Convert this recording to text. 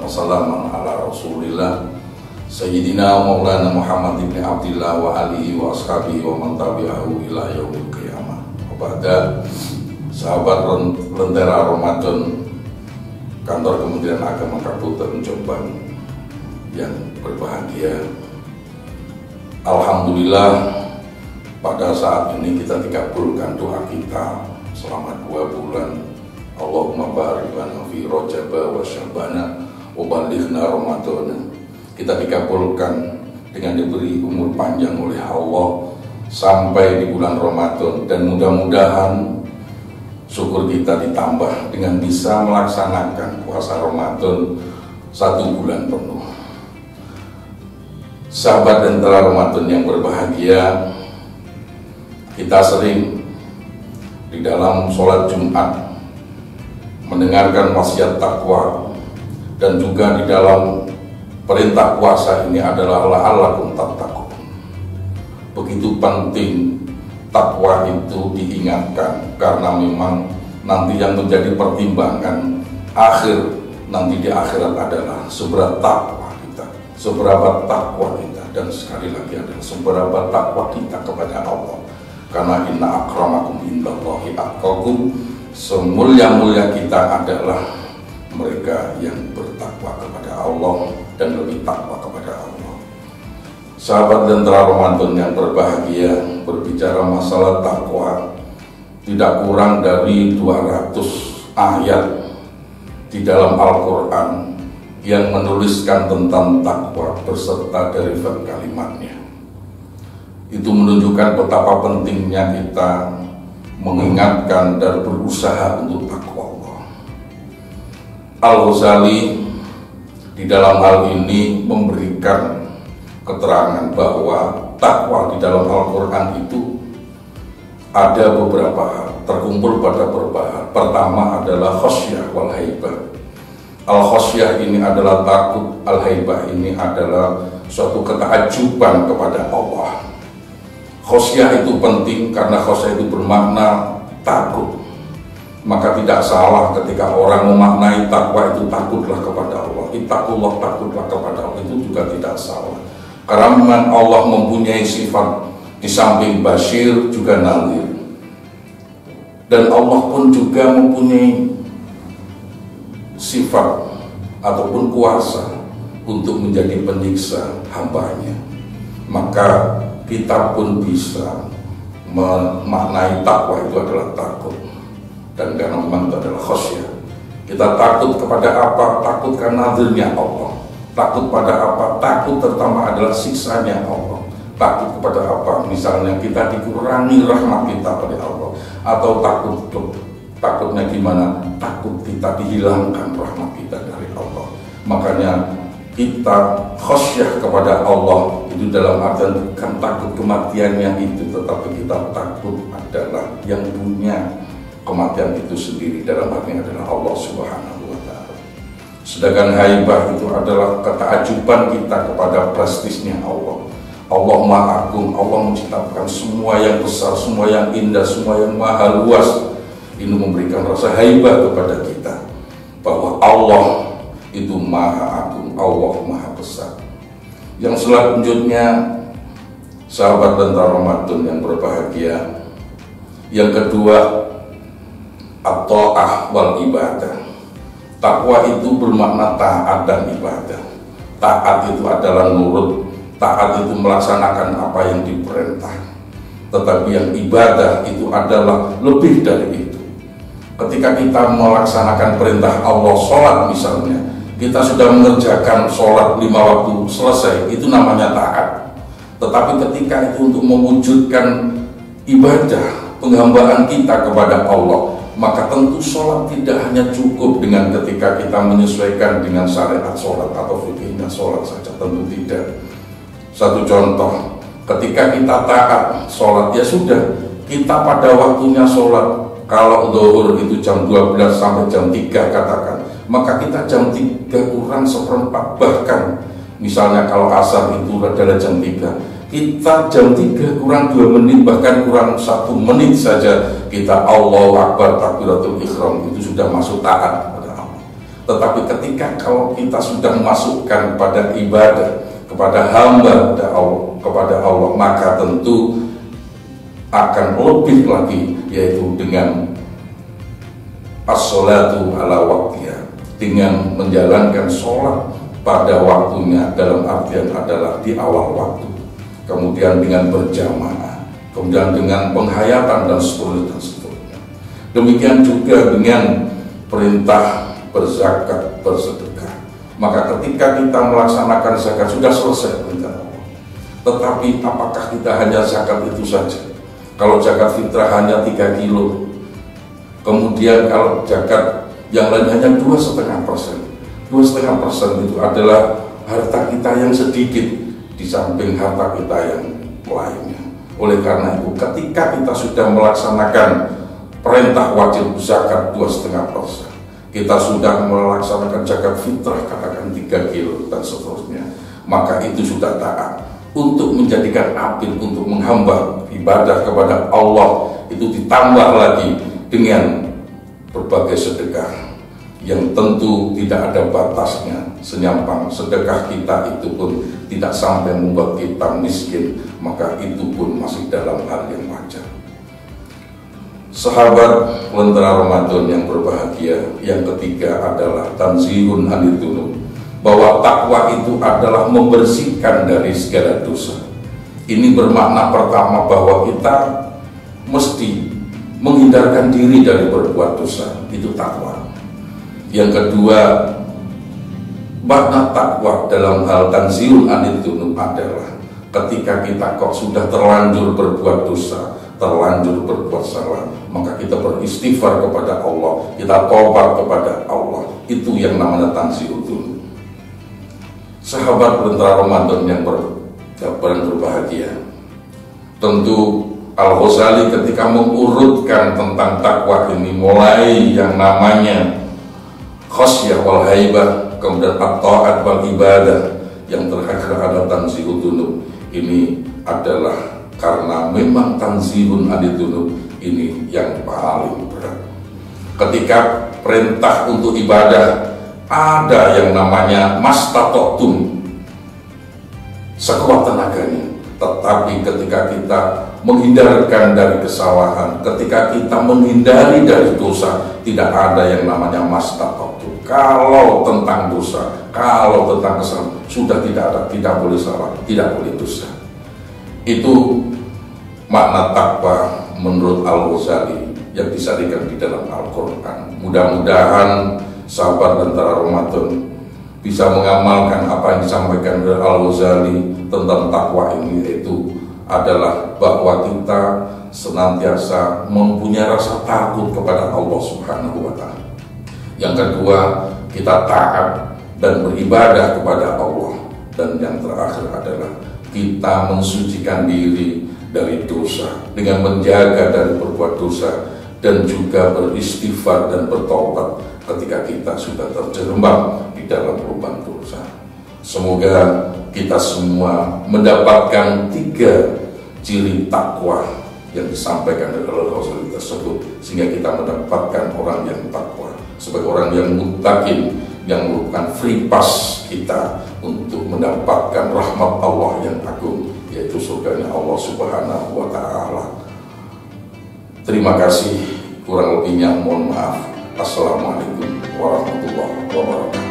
wassalamu ala Rasulillah Sayyidina Maulana Muhammad ibn Abdillah wa alihi wa ashabihi wa man tabi'ahu ila yaumil qiyamah. Kepada sahabat Lentera Ramadan Kantor Kementerian Agama Kabupaten Jombang yang berbahagia, alhamdulillah pada saat ini kita dikabulkan doa kita selama 2 bulan. Allahumma barik lana fi Rajab wa Sya'ban wa balighna Ramadan. Kita dikabulkan dengan diberi umur panjang oleh Allah sampai di bulan Ramadan, dan mudah-mudahan syukur kita ditambah dengan bisa melaksanakan puasa Ramadan 1 bulan penuh. Sahabat Lentera Ramadan yang berbahagia, kita sering di dalam sholat Jumat mendengarkan wasiat takwa, dan juga di dalam perintah puasa ini adalah la'allakum tattaqun. Begitu penting takwa itu diingatkan, karena memang nanti yang menjadi pertimbangan akhir nanti di akhirat adalah seberapa takwa kita, seberapa takwa kita, dan sekali lagi adalah seberapa takwa kita kepada Allah. Karena inna akramakum indallahi atqakum, semulia-mulia kita adalah mereka yang bertakwa kepada Allah dan lebih takwa kepada Allah. Sahabat Lentera Ramadan yang berbahagia, berbicara masalah takwa, tidak kurang dari 200 ayat di dalam Al-Quran yang menuliskan tentang takwa beserta derivat kalimatnya. Itu menunjukkan betapa pentingnya kita mengingatkan dan berusaha untuk takwa Allah. Al-Ghazali di dalam hal ini memberikan keterangan bahwa takwa di dalam Al-Quran itu ada beberapa hal, terkumpul pada beberapa hal. Pertama adalah khosyah wal haibah. Al-khosyah ini adalah takut, al-haibah ini adalah suatu ketakjuban kepada Allah. Khosyah itu penting karena khosyah itu bermakna takut. Maka tidak salah ketika orang memaknai takwa itu takutlah kepada Allah. Ittaqullah, takutlah kepada Allah, itu juga tidak salah. Karena memang Allah mempunyai sifat di samping basyir juga nadhir. Dan Allah pun juga mempunyai sifat ataupun kuasa untuk menjadi penyiksa hambanya. Maka kita pun bisa memaknai takwa itu adalah takut, dan karena memang itu adalah khosyah. Kita takut kepada apa? Takut karena nazarnya Allah. Takut pada apa? Takut terutama adalah siksanya Allah. Takut kepada apa? Misalnya kita dikurangi rahmat kita pada Allah, atau takutnya gimana? Takut kita dihilangkan rahmat kita dari Allah. Makanya kita khosyah kepada Allah itu dalam artian bukan takut kematiannya itu, tetapi kita takut adalah yang punya kematian itu sendiri, dalam artinya adalah Allah Subhanahu wa ta'ala. Sedangkan haibah itu adalah ketakjuban kita kepada prestisnya Allah. Allah Maha Agung, Allah menciptakan semua yang besar, semua yang indah, semua yang maha luas. Ini memberikan rasa haibah kepada kita bahwa Allah itu Maha Agung, Allah Maha Besar. Yang selanjutnya, sahabat Lentera Ramadan yang berbahagia, yang kedua, at-ta'ah wal ibadah. Takwa itu bermakna taat dan ibadah. Taat itu adalah nurut, taat itu melaksanakan apa yang diperintah. Tetapi yang ibadah itu adalah lebih dari itu. Ketika kita melaksanakan perintah Allah, sholat misalnya, kita sudah mengerjakan sholat 5 waktu selesai, itu namanya taat. Tetapi ketika itu untuk mewujudkan ibadah, penghambaan kita kepada Allah, maka tentu sholat tidak hanya cukup dengan ketika kita menyesuaikan dengan syariat sholat atau fikihnya sholat saja, tentu tidak. Satu contoh, ketika kita taat sholat, ya sudah, kita pada waktunya sholat. Kalau zuhur itu jam 12 sampai jam 3 katakan, maka kita jam 3 kurang seperempat, bahkan misalnya kalau asar itu adalah jam 3, kita jam 3 kurang 2 menit, bahkan kurang 1 menit saja kita Allahu Akbar takbiratul ihram, itu sudah masuk taat kepada Allah. Tetapi ketika kalau kita sudah memasukkan pada ibadah, kepada hamba kepada Allah, maka tentu akan lebih lagi, yaitu dengan as-sholatu ala waqtiha, dengan menjalankan sholat pada waktunya, dalam artian adalah di awal waktu, kemudian dengan berjamaah, kemudian dengan penghayatan dan seterusnya. Demikian juga dengan perintah berzakat, bersedekah. Maka ketika kita melaksanakan zakat sudah selesai perintah Allah. Tetapi apakah kita hanya zakat itu saja? Kalau zakat fitrah hanya 3 kilo, kemudian kalau zakat yang lain hanya 2,5%. 2,5% itu adalah harta kita yang sedikit di samping harta kita yang lainnya. Oleh karena itu, ketika kita sudah melaksanakan perintah wajib zakat 2,5%, kita sudah melaksanakan zakat fitrah katakan 3 kilo dan seterusnya, maka itu sudah taat. Untuk menjadikan abid, untuk menghamba ibadah kepada Allah, itu ditambah lagi dengan berbagai sedekah yang tentu tidak ada batasnya, senyampang sedekah kita itu pun tidak sampai membuat kita miskin, maka itu pun masih dalam hal yang wajar. Sahabat Lentera Ramadan yang berbahagia, yang ketiga adalah tanzihun anil dzunub, bahwa takwa itu adalah membersihkan dari segala dosa. Ini bermakna pertama bahwa kita mesti menghindarkan diri dari berbuat dosa, itu takwa. Yang kedua, makna takwa dalam hal tanzihun anil dzunub adalah ketika kita kok sudah terlanjur berbuat dosa, terlanjur berbuat salah, maka kita beristighfar kepada Allah, kita tobat kepada Allah. Itu yang namanya tanzihun dzunub. Sahabat Lentera Ramadan yang berbahagia, tentu Al-Ghazali ketika mengurutkan tentang takwa ini, mulai yang namanya khasyah wal haibah, kemudian at-ta'at wal ibadah, yang terakhir ada tanzihun dzunub. Ini adalah karena memang tanzihun anil dzunub ini yang paling berat. Ketika perintah untuk ibadah, ada yang namanya mastata'tum, sekuat tenaganya. Tetapi ketika kita menghindarkan dari kesalahan, ketika kita menghindari dari dosa, tidak ada yang namanya mastata'tum. Kalau tentang dosa, kalau tentang kesalahan, sudah tidak ada, tidak boleh salah, tidak boleh dosa. Itu makna takwa menurut Al-Ghazali yang disarikan di dalam Al-Quran. Mudah-mudahan sahabat Lentera Ramadan bisa mengamalkan apa yang disampaikan oleh Al-Ghazali tentang takwa ini, yaitu adalah bahwa kita senantiasa mempunyai rasa takut kepada Allah Subhanahu wa Ta'ala. Yang kedua, kita taat dan beribadah kepada Allah. Dan yang terakhir adalah kita mensucikan diri dari dosa dengan menjaga dari berbuat dosa, dan juga beristighfar dan bertobat ketika kita sudah terjerembab di dalam lubang dosa. Semoga kita semua mendapatkan 3 ciri takwa yang disampaikan oleh Rasul tersebut, sehingga kita mendapatkan orang yang takwa sebagai orang yang muttaqin, yang merupakan free pass kita untuk mendapatkan rahmat Allah yang agung, yaitu surganya Allah Subhanahu wa Ta'ala. Terima kasih, kurang lebihnya mohon maaf. Assalamualaikum warahmatullahi wabarakatuh.